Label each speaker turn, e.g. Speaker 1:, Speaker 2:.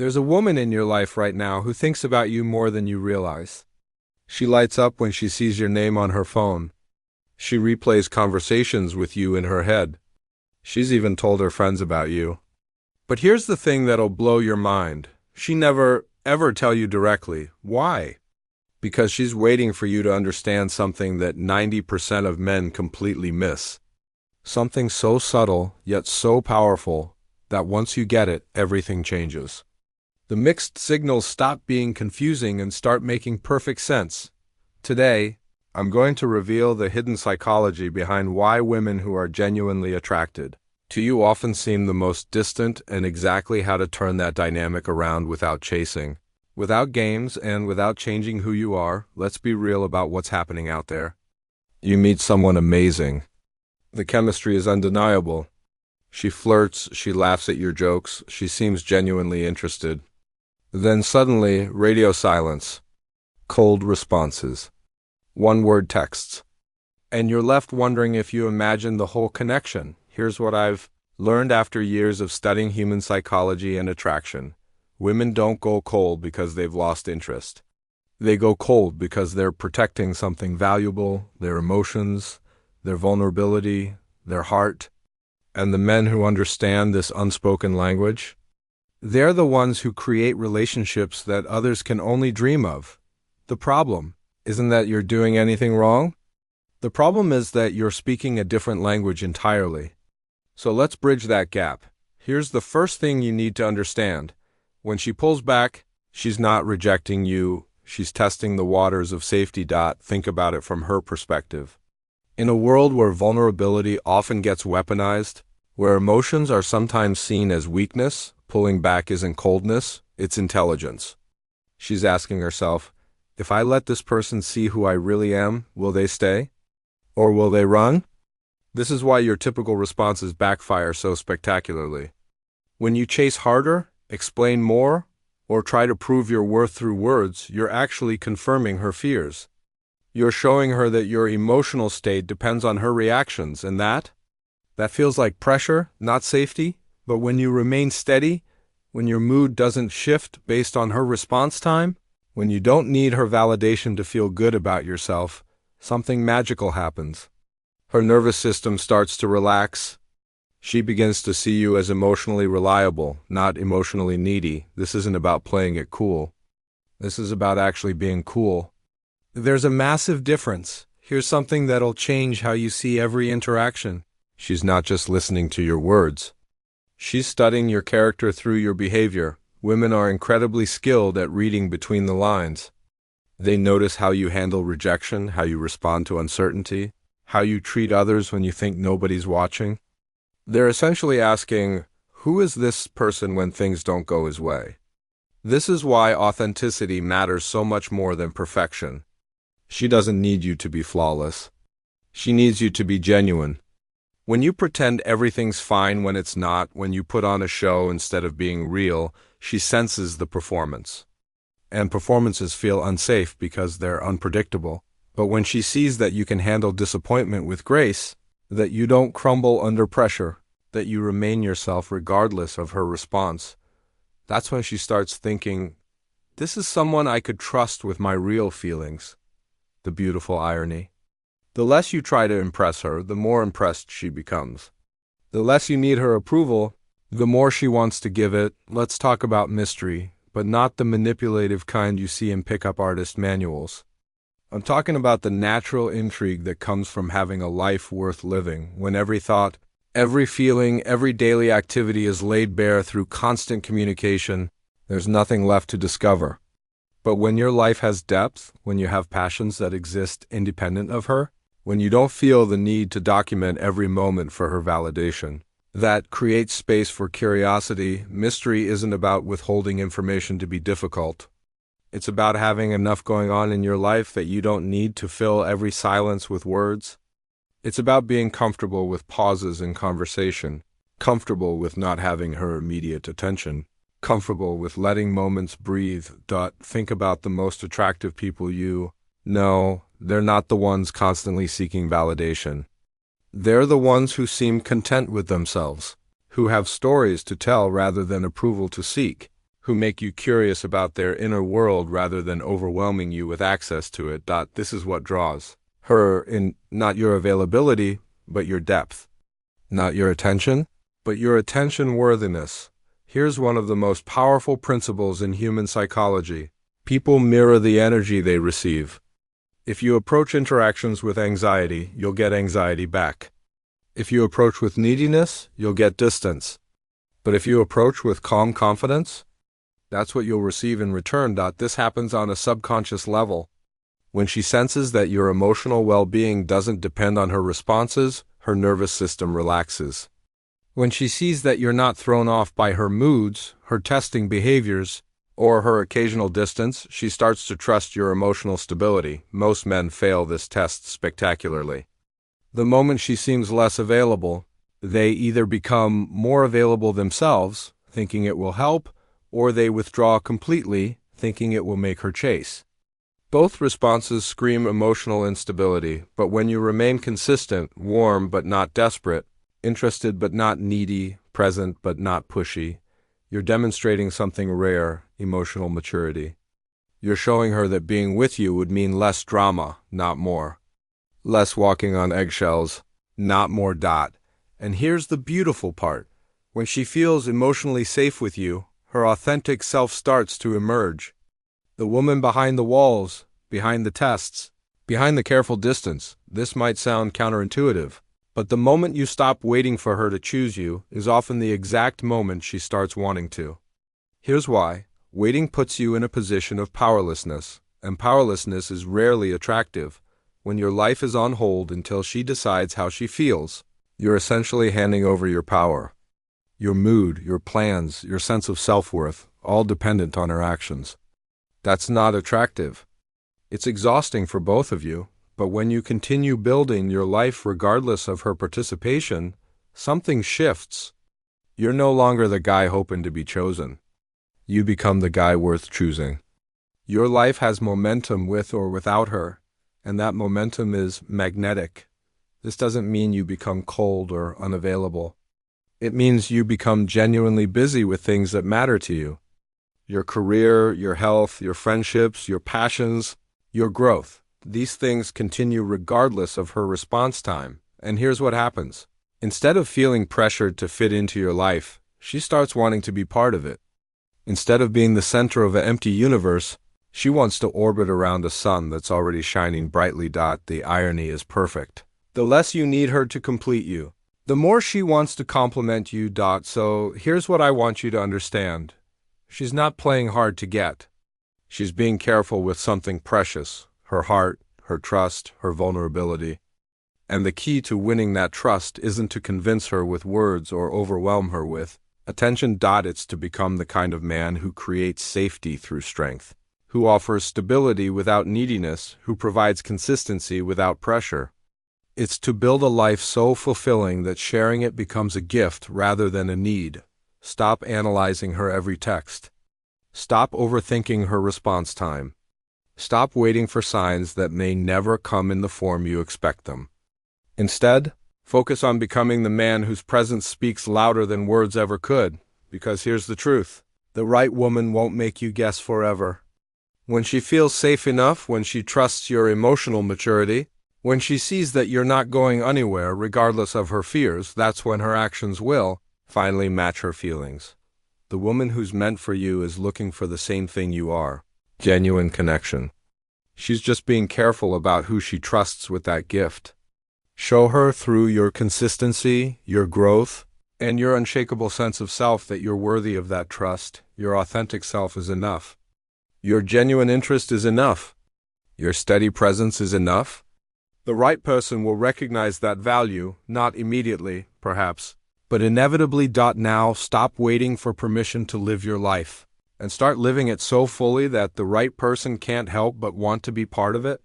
Speaker 1: There's a woman in your life right now who thinks about you more than you realize. She lights up when she sees your name on her phone. She replays conversations with you in her head. She's even told her friends about you. But here's the thing that'll blow your mind. She never, ever tell you directly. Why? Because she's waiting for you to understand something that 90% of men completely miss. Something so subtle, yet so powerful, that once you get it, everything changes. The mixed signals stop being confusing and start making perfect sense. Today, I'm going to reveal the hidden psychology behind why women who are genuinely attracted to you often seem the most distant, and exactly how to turn that dynamic around without chasing. Without games and without changing who you are, let's be real about what's happening out there. You meet someone amazing. The chemistry is undeniable. She flirts, she laughs at your jokes, she seems genuinely interested. Then suddenly, radio silence, cold responses, one-word texts. And you're left wondering if you imagined the whole connection. Here's what I've learned after years of studying human psychology and attraction. Women don't go cold because they've lost interest. They go cold because they're protecting something valuable, their emotions, their vulnerability, their heart. And the men who understand this unspoken language, they're the ones who create relationships that others can only dream of. The problem isn't that you're doing anything wrong. The problem is that you're speaking a different language entirely. So let's bridge that gap. Here's the first thing you need to understand. When she pulls back, she's not rejecting you. She's testing the waters of safety. Think about it from her perspective. In a world where vulnerability often gets weaponized, where emotions are sometimes seen as weakness, pulling back isn't coldness, it's intelligence. She's asking herself, if I let this person see who I really am, will they stay? Or will they run? This is why your typical responses backfire so spectacularly. When you chase harder, explain more, or try to prove your worth through words, you're actually confirming her fears. You're showing her that your emotional state depends on her reactions, and that feels like pressure, not safety. But when you remain steady, when your mood doesn't shift based on her response time, when you don't need her validation to feel good about yourself, something magical happens. Her nervous system starts to relax. She begins to see you as emotionally reliable, not emotionally needy. This isn't about playing it cool. This is about actually being cool. There's a massive difference. Here's something that'll change how you see every interaction. She's not just listening to your words. She's studying your character through your behavior. Women are incredibly skilled at reading between the lines. They notice how you handle rejection, how you respond to uncertainty, how you treat others when you think nobody's watching. They're essentially asking, who is this person when things don't go his way? This is why authenticity matters so much more than perfection. She doesn't need you to be flawless. She needs you to be genuine. When you pretend everything's fine when it's not, when you put on a show instead of being real, she senses the performance. And performances feel unsafe because they're unpredictable. But when she sees that you can handle disappointment with grace, that you don't crumble under pressure, that you remain yourself regardless of her response, that's when she starts thinking, this is someone I could trust with my real feelings. The beautiful irony. The less you try to impress her, the more impressed she becomes. The less you need her approval, the more she wants to give it. Let's talk about mystery, but not the manipulative kind you see in pickup artist manuals. I'm talking about the natural intrigue that comes from having a life worth living, when every thought, every feeling, every daily activity is laid bare through constant communication. There's nothing left to discover. But when your life has depth, when you have passions that exist independent of her, when you don't feel the need to document every moment for her validation, that creates space for curiosity. Mystery isn't about withholding information to be difficult. It's about having enough going on in your life that you don't need to fill every silence with words. It's about being comfortable with pauses in conversation, comfortable with not having her immediate attention, comfortable with letting moments breathe. Think about the most attractive people you know. They're not the ones constantly seeking validation. They're the ones who seem content with themselves, who have stories to tell rather than approval to seek. who make you curious about their inner world rather than overwhelming you with access to it. This is what draws her in, not your availability, but your depth. Not your attention, but your attention worthiness. Here's one of the most powerful principles in human psychology. People mirror the energy they receive. If you approach interactions with anxiety, you'll get anxiety back. If you approach with neediness, you'll get distance. But if you approach with calm confidence, that's what you'll receive in return. This happens on a subconscious level. When she senses that your emotional well-being doesn't depend on her responses, her nervous system relaxes. When she sees that you're not thrown off by her moods, her testing behaviors, or her occasional distance, she starts to trust your emotional stability. Most men fail this test spectacularly. The moment she seems less available, they either become more available themselves, thinking it will help, or they withdraw completely, thinking it will make her chase. Both responses scream emotional instability, but when you remain consistent, warm but not desperate, interested but not needy, present but not pushy, you're demonstrating something rare, emotional maturity. You're showing her that being with you would mean less drama, not more. Less walking on eggshells, not more. And here's the beautiful part. When she feels emotionally safe with you, her authentic self starts to emerge. The woman behind the walls, behind the tests, behind the careful distance. This might sound counterintuitive, but the moment you stop waiting for her to choose you is often the exact moment she starts wanting to. Here's why. Waiting puts you in a position of powerlessness, and powerlessness is rarely attractive. When your life is on hold until she decides how she feels, you're essentially handing over your power. Your mood, your plans, your sense of self-worth, all dependent on her actions. That's not attractive. It's exhausting for both of you, but when you continue building your life regardless of her participation, something shifts. You're no longer the guy hoping to be chosen. You become the guy worth choosing. Your life has momentum with or without her, and that momentum is magnetic. This doesn't mean you become cold or unavailable. It means you become genuinely busy with things that matter to you. Your career, your health, your friendships, your passions, your growth. These things continue regardless of her response time. And here's what happens. Instead of feeling pressured to fit into your life, she starts wanting to be part of it. Instead of being the center of an empty universe, she wants to orbit around a sun that's already shining brightly. The irony is perfect. The less you need her to complete you, the more she wants to complement you. So here's what I want you to understand. She's not playing hard to get. She's being careful with something precious, her heart, her trust, her vulnerability. And the key to winning that trust isn't to convince her with words or overwhelm her with attention. It's to become the kind of man who creates safety through strength, who offers stability without neediness, who provides consistency without pressure. It's to build a life so fulfilling that sharing it becomes a gift rather than a need. Stop analyzing her every text. Stop overthinking her response time. Stop waiting for signs that may never come in the form you expect them. Instead, focus on becoming the man whose presence speaks louder than words ever could, because here's the truth. The right woman won't make you guess forever. When she feels safe enough, when she trusts your emotional maturity, when she sees that you're not going anywhere regardless of her fears, that's when her actions will finally match her feelings. The woman who's meant for you is looking for the same thing you are, genuine connection. She's just being careful about who she trusts with that gift. Show her through your consistency, your growth, and your unshakable sense of self that you're worthy of that trust. Your authentic self is enough. Your genuine interest is enough. Your steady presence is enough. The right person will recognize that value, not immediately, perhaps, but inevitably. Now, stop waiting for permission to live your life, and start living it so fully that the right person can't help but want to be part of it.